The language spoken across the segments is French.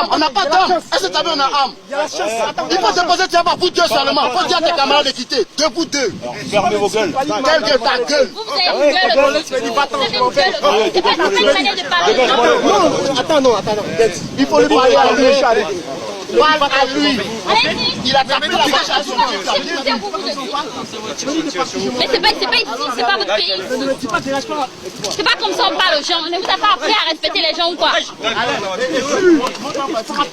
arme, on n'a pas d'arme. Est-ce que tu as vu, on a arme? Il faut se poser, tu vas pas pour Dieu seulement. Il faut dire à tes camarades de quitter. Deux pour deux. Fermez vos gueules. Quelle gueule, ta gueule. Vous avez une gueule. C'est pas une manière de parler. Attends. Il faut lui parler à lui. Parle à lui. Il a tapé la vache à son mais c'est pas ici, c'est pas votre pays. C'est pas comme ça on parle aux gens. Ne vous avez pas appris à respecter les gens ou quoi?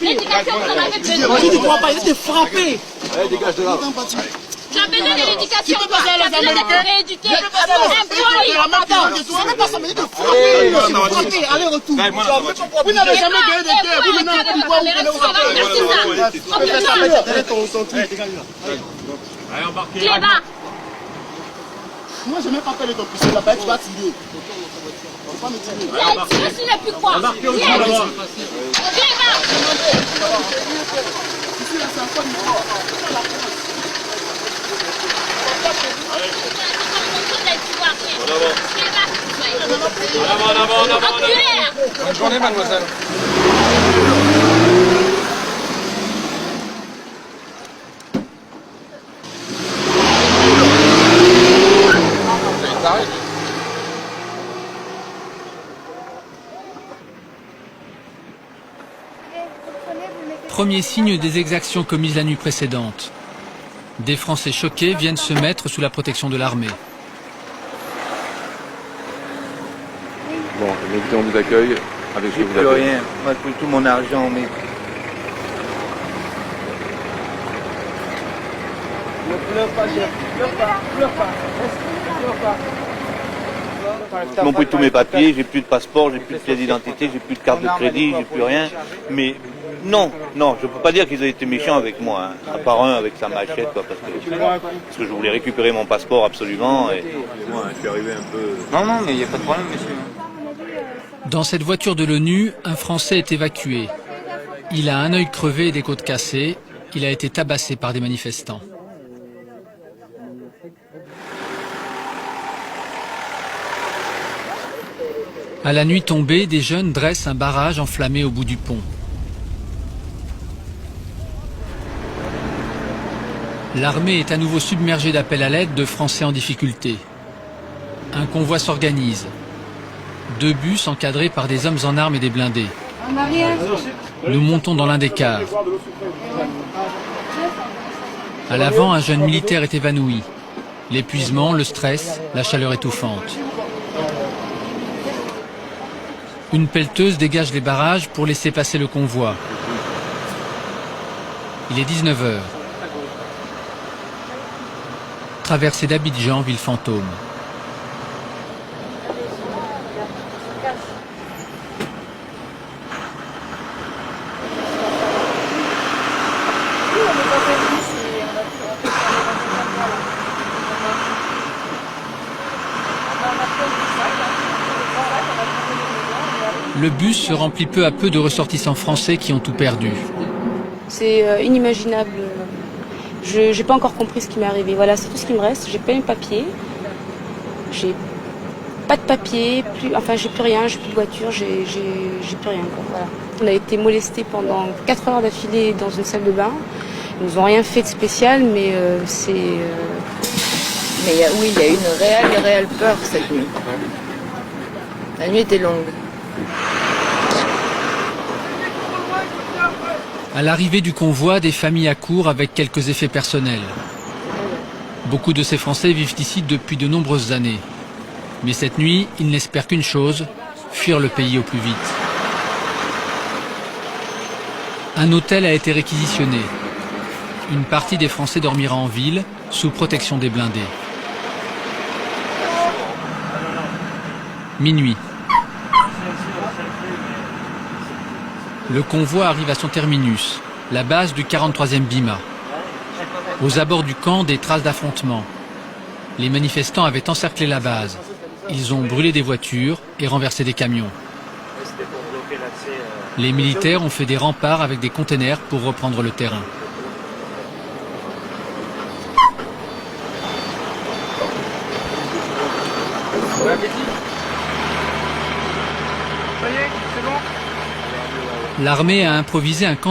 L'éducation, vous en avez besoin. Tu ne crois pas, il était frappé. Dégage de là. Tu as besoin de l'éducation ou quoi? Tu as besoin d'être rééduqué. Allez-retour. Vous n'avez jamais gagné des guerres. Vous maintenant, vous pouvez Cléba. moi, je n'ai pas fait de ton pistolet là-bas, tu vas tirer. Tu vas me tirer. Tiens, tu n'es plus quoi? Tiens. Cléba. Ici, là, c'est encore une fois. Bonne journée, mademoiselle. Premier signe des exactions commises la nuit précédente. Des Français choqués viennent se mettre sous la protection de l'armée. Bon, écoutez, on vous accueille avec ce que vous avez. Plus rien, moi tout mon argent, mais... Ils m'ont pris tous mes papiers, j'ai plus de passeport, j'ai plus de pièce d'identité, j'ai plus de carte de crédit, j'ai plus rien. Mais non, je peux pas dire qu'ils ont été méchants avec moi, hein. À part un avec sa machette, quoi, parce que je voulais récupérer mon passeport absolument. Et... Moi, je suis arrivé un peu... Non, mais il n'y a pas de problème, monsieur. Dans cette voiture de l'ONU, un Français est évacué. Il a un œil crevé et des côtes cassées. Il a été tabassé par des manifestants. À la nuit tombée, des jeunes dressent un barrage enflammé au bout du pont. L'armée est à nouveau submergée d'appels à l'aide de Français en difficulté. Un convoi s'organise. 2 bus encadrés par des hommes en armes et des blindés. Nous montons dans l'un des cars. À l'avant, un jeune militaire est évanoui. L'épuisement, le stress, la chaleur étouffante. Une pelleteuse dégage les barrages pour laisser passer le convoi. Il est 19h. Traversée d'Abidjan, ville fantôme. Le bus se remplit peu à peu de ressortissants français qui ont tout perdu. C'est inimaginable. Je n'ai pas encore compris ce qui m'est arrivé. Voilà, c'est tout ce qui me reste. J'ai pas mes papiers. J'ai pas de papiers. J'ai plus rien. J'ai plus de voiture. J'ai plus rien. Quoi. Voilà. On a été molestés pendant 4 heures d'affilée dans une salle de bain. Ils nous ont rien fait de spécial, mais c'est. Mais oui, il y a eu une réelle peur cette nuit. La nuit était longue. À l'arrivée du convoi, des familles accourent avec quelques effets personnels. Beaucoup de ces Français vivent ici depuis de nombreuses années. Mais cette nuit, ils n'espèrent qu'une chose, fuir le pays au plus vite. Un hôtel a été réquisitionné. Une partie des Français dormira en ville, sous protection des blindés. Minuit. Le convoi arrive à son terminus, la base du 43e BIMA. Aux abords du camp, des traces d'affrontements. Les manifestants avaient encerclé la base. Ils ont brûlé des voitures et renversé des camions. Les militaires ont fait des remparts avec des containers pour reprendre le terrain. L'armée a improvisé un camp